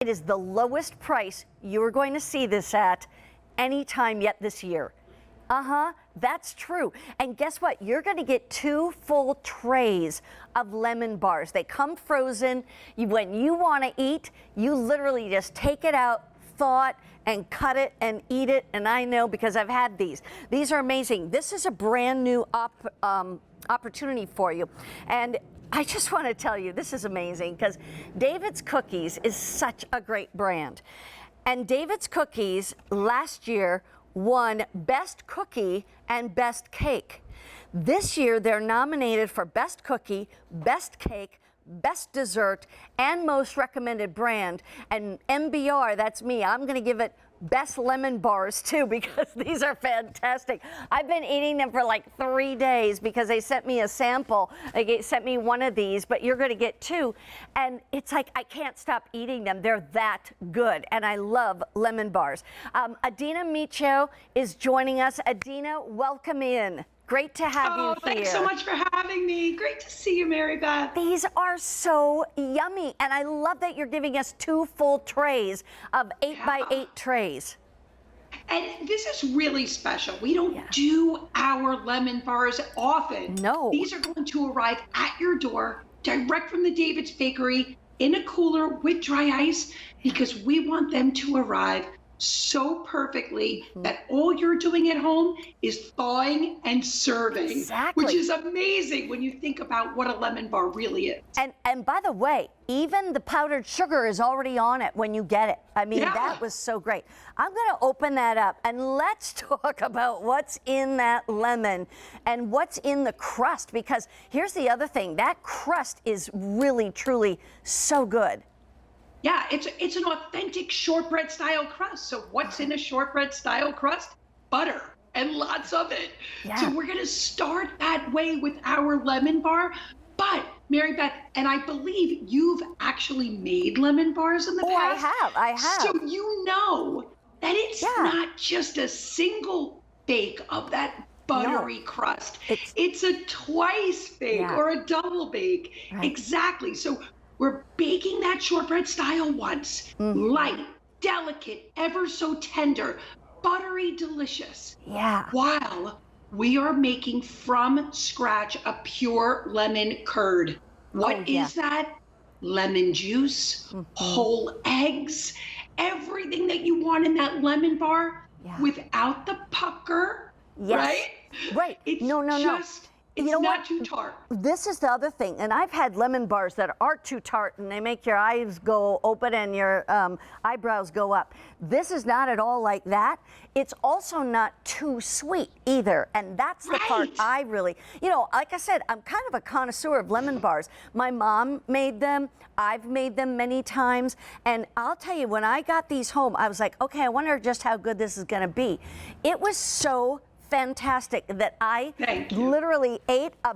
It is the lowest price you're going to see this at any time yet this year. That's true. And guess what? You're going to get 2 full trays of lemon bars. They come frozen. When you want to eat, you literally just take it out, thaw it, and cut it and eat it. And I know because I've had these. These are amazing. This is a brand new opportunity for you. And I just want to tell you, this is amazing because David's Cookies is such a great brand. And David's Cookies last year won Best Cookie and Best Cake. This year, they're nominated for Best Cookie, Best Cake, Best Dessert, and Most Recommended Brand. And MBR, that's me, I'm going to give it Best Lemon Bars too, because these are fantastic. I've been eating them for like 3 days because they sent me a sample. They sent me one of these, but you're going to get 2. And it's like I can't stop eating them. They're that good. And I love lemon bars. Adina Micho is joining us. Adina, welcome in. Great to have you here. Thanks so much for having me. Great to see you, Mary Beth. These are so yummy, and I love that you're giving us 2 full trays of 8x8 trays. And this is really special. We don't do our lemon bars often. No. These are going to arrive at your door, direct from the David's Bakery, in a cooler with dry ice, because we want them to arrive so perfectly that all you're doing at home is thawing and serving, exactly. Which is amazing when you think about what a lemon bar really is. And by the way, even the powdered sugar is already on it when you get it. I mean, that was so great. I'm going to open that up and let's talk about what's in that lemon and what's in the crust, because here's the other thing. That crust is really, truly so good. Yeah, it's an authentic shortbread style crust. So what's in a shortbread style crust? Butter, and lots of it. Yeah. So we're gonna start that way with our lemon bar. But Mary Beth, and I believe you've actually made lemon bars in the past. I have. So you know that it's not just a single bake of that buttery crust. It's a twice bake or a double bake. Right. Exactly. So we're baking that shortbread style once, light, delicate, ever so tender, buttery, delicious. Yeah. While we are making from scratch a pure lemon curd. What is that? Lemon juice, whole eggs, everything that you want in that lemon bar without the pucker, right? Right. It's It's not too tart. This is the other thing, and I've had lemon bars that are too tart and they make your eyes go open and your eyebrows go up. This is not at all like that. It's also not too sweet either, and that's the part I really, like I said, I'm kind of a connoisseur of lemon bars. My mom made them. I've made them many times, and I'll tell you, when I got these home, I was like, okay, I wonder just how good this is going to be. It was so fantastic that I literally ate a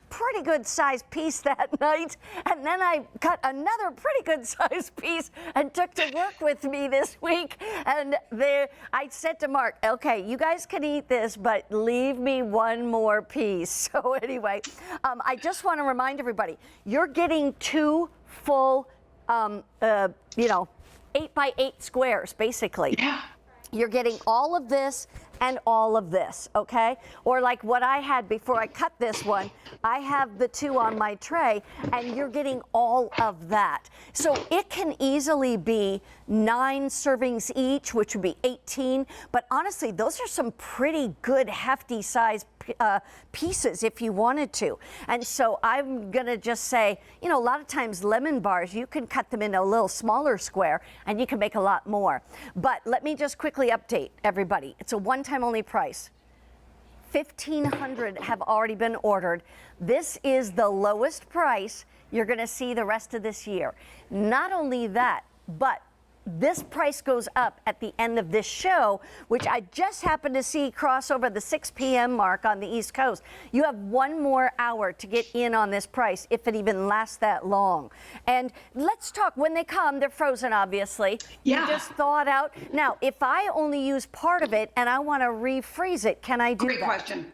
pretty good sized piece that night, and then I cut another pretty good sized piece and took to work with me this week. And I said to Mark, okay, you guys can eat this, but leave me one more piece. So anyway, I just want to remind everybody, you're getting 2 full 8x8 squares basically. Yeah. You're getting all of this and all of this, okay? Or like what I had before I cut this one, I have the 2 on my tray, and you're getting all of that. So it can easily be 9 servings each, which would be 18. But honestly, those are some pretty good, hefty size pieces if you wanted to. And so I'm gonna just say, a lot of times lemon bars, you can cut them into a little smaller square and you can make a lot more. But let me just quickly update everybody. It's a one-time only price. 1,500 have already been ordered. This is the lowest price you're gonna see the rest of this year. Not only that, but this price goes up at the end of this show, which I just happened to see cross over the 6 p.m. mark on the East Coast. You have 1 more hour to get in on this price, if it even lasts that long. And let's talk, when they come, they're frozen, obviously. Yeah. You just thaw it out. Now, if I only use part of it and I want to refreeze it, can I do that? Great question.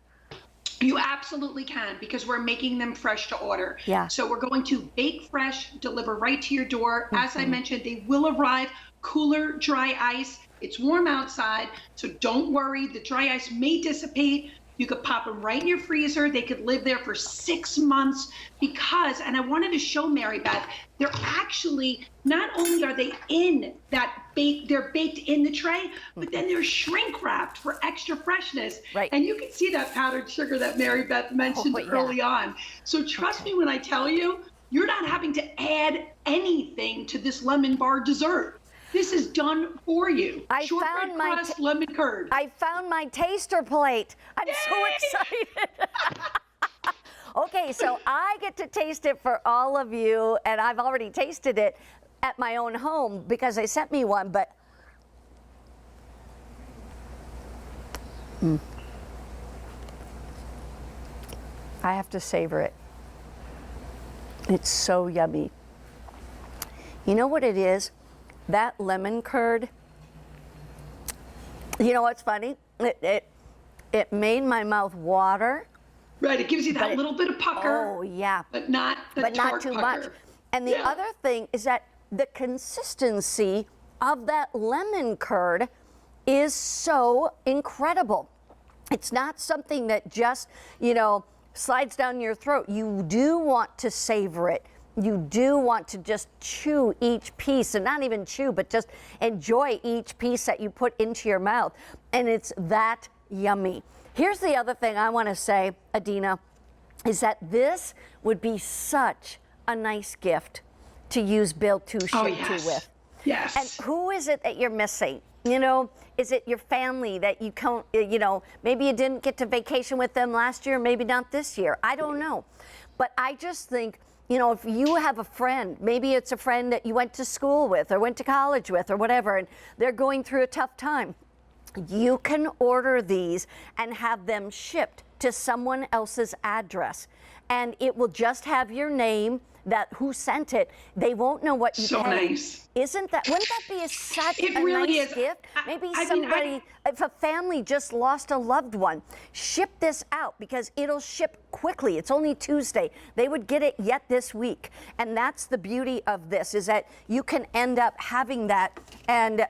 You absolutely can, because we're making them fresh to order. Yeah. So we're going to bake fresh, deliver right to your door. As I mentioned, they will arrive cooler, dry ice. It's warm outside, so don't worry. The dry ice may dissipate. You could pop them right in your freezer. They could live there for 6 months because, and I wanted to show Mary Beth, they're actually, not only are they in that they're baked in the tray, but then they're shrink wrapped for extra freshness. Right. And you can see that powdered sugar that Mary Beth mentioned early on. So trust me when I tell you, you're not having to add anything to this lemon bar dessert. This is done for you. Shortbread crust, lemon curd. I found my taster plate. I'm so excited. Okay, so I get to taste it for all of you, and I've already tasted it at my own home because they sent me one, but I have to savor it. It's so yummy. You know what it is? That lemon curd, you know what's funny? It made my mouth water. Right, it gives you that little bit of pucker. Oh, yeah. But not too much. And the other thing is that the consistency of that lemon curd is so incredible. It's not something that just, slides down your throat. You do want to savor it. You do want to just chew each piece, and not even chew, but just enjoy each piece that you put into your mouth. And it's that yummy. Here's the other thing I want to say, Adina, is that this would be such a nice gift to use Bill Touche with. Yes. And who is it that you're missing? Is it your family that you can't, maybe you didn't get to vacation with them last year, maybe not this year. I don't know. But I just think, if you have a friend, maybe it's a friend that you went to school with or went to college with or whatever, and they're going through a tough time, you can order these and have them shipped to someone else's address. And it will just have your name, who sent it. They won't know what you paid. So nice. Wouldn't that be such a really nice is. gift? Maybe somebody, if a family just lost a loved one, ship this out because it'll ship quickly. It's only Tuesday. They would get it yet this week. And that's the beauty of this, is that you can end up having that and,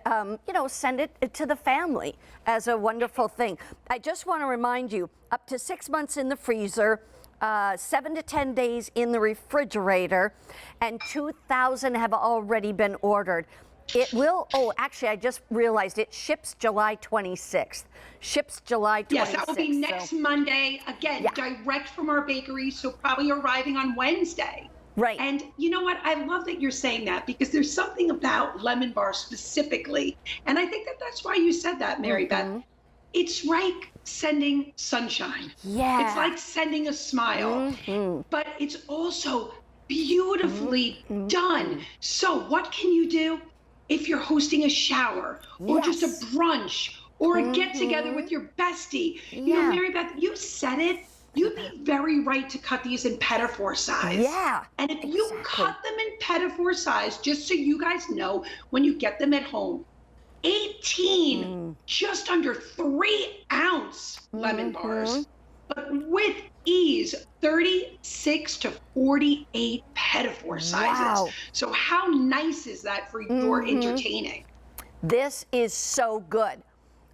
send it to the family as a wonderful thing. I just want to remind you, up to 6 months in the freezer, 7 to 10 days in the refrigerator, and 2,000 have already been ordered. It will, actually, I just realized it ships July 26th. Ships July 26th. Yes, that will be next Monday. Again, direct from our bakery, so probably arriving on Wednesday. Right. And you know what? I love that you're saying that, because there's something about lemon bar specifically. And I think that's why you said that, Mary Beth. It's like sending sunshine. Yeah. It's like sending a smile. But it's also beautifully done. So what can you do if you're hosting a shower or just a brunch or a get-together with your bestie? You know, Mary Beth, you said it. You'd be very right to cut these in petit-four size. Yeah. And if you cut them in petit-four size, just so you guys know, when you get them at home, 18, just under 3-ounce lemon bars, but with ease, 36 to 48 petit-four sizes. Wow. So how nice is that for your entertaining? This is so good.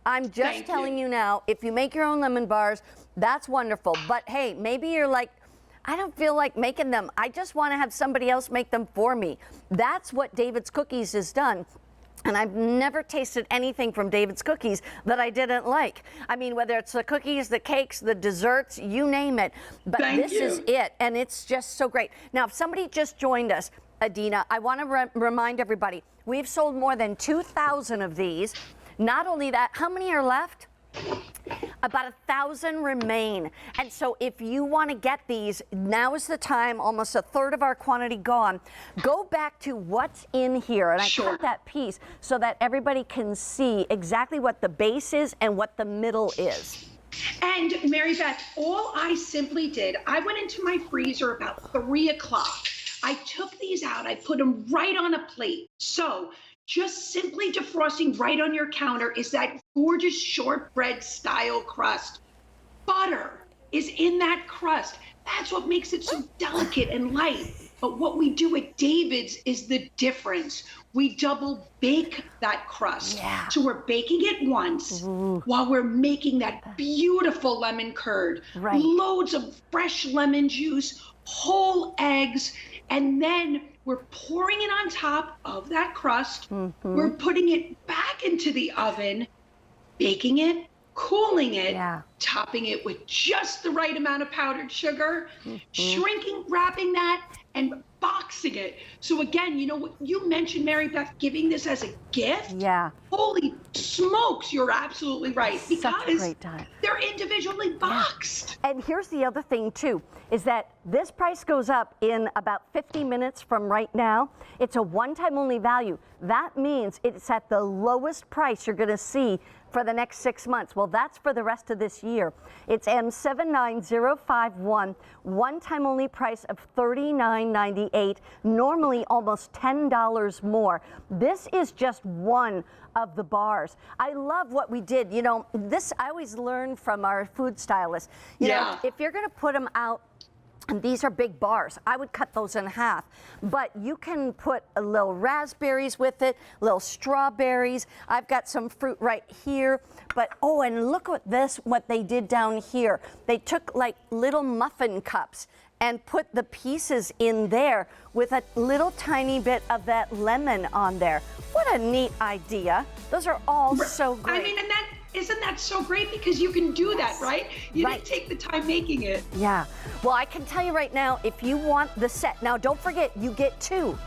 I'm just telling you now, if you make your own lemon bars, that's wonderful. But hey, maybe you're like, I don't feel like making them. I just want to have somebody else make them for me. That's what David's Cookies has done. And I've never tasted anything from David's Cookies that I didn't like. I mean, whether it's the cookies, the cakes, the desserts, you name it. But this is it, and it's just so great. Now, if somebody just joined us, Adina, I want to remind everybody, we've sold more than 2,000 of these. Not only that, how many are left? About 1,000 remain. And so if you want to get these, now is the time. Almost a third of our quantity gone. Go back to what's in here, and I cut that piece so that everybody can see exactly what the base is and what the middle is. And Mary Beth, all I simply did, I went into my freezer about 3 o'clock. I took these out, I put them right on a plate. So just simply defrosting right on your counter is that gorgeous shortbread style crust. Butter, is in that crust. That's what makes it so delicate and light. But what we do at David's is the difference. We double bake that crust. Yeah. So we're baking it once while we're making that beautiful lemon curd. Right. Loads of fresh lemon juice, whole eggs, and then we're pouring it on top of that crust. We're putting it back into the oven, baking it, cooling it, topping it with just the right amount of powdered sugar, shrinking, wrapping that, and boxing it. So again, you know what you mentioned, Mary Beth, giving this as a gift? Yeah. Holy smokes, you're absolutely right. Because Such a great time. they're individually boxed. And here's the other thing too, is that this price goes up in about 50 minutes from right now. It's a one-time only value. That means it's at the lowest price you're gonna see for the next 6 months. Well, that's for the rest of this year. It's M79051, one-time only price of $39.98, normally almost $10 more. This is just one of the bars. I love what we did. You know, this I always learn from our food stylists. You know, if you're gonna put them out, and these are big bars, I would cut those in half. But you can put a little raspberries with it, little strawberries. I've got some fruit right here. But, oh, and look at this, what they did down here. They took like little muffin cups and put the pieces in there with a little tiny bit of that lemon on there. What a neat idea. Those are all so great. I mean, and isn't that so great? Because you can do that, right? You didn't take the time making it. Yeah. Well, I can tell you right now, if you want the set, now don't forget, you get two,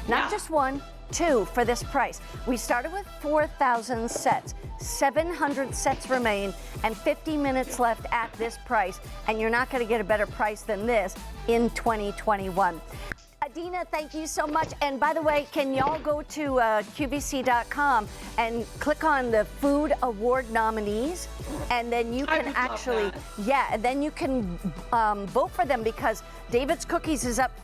not just one, two for this price. We started with 4,000 sets, 700 sets remain, and 50 minutes left at this price, and you're not going to get a better price than this in 2021. Adina, thank you so much. And by the way, can y'all go to QVC.com and click on the Food Award nominees, and then you can actually, and then you can vote for them, because David's Cookies is up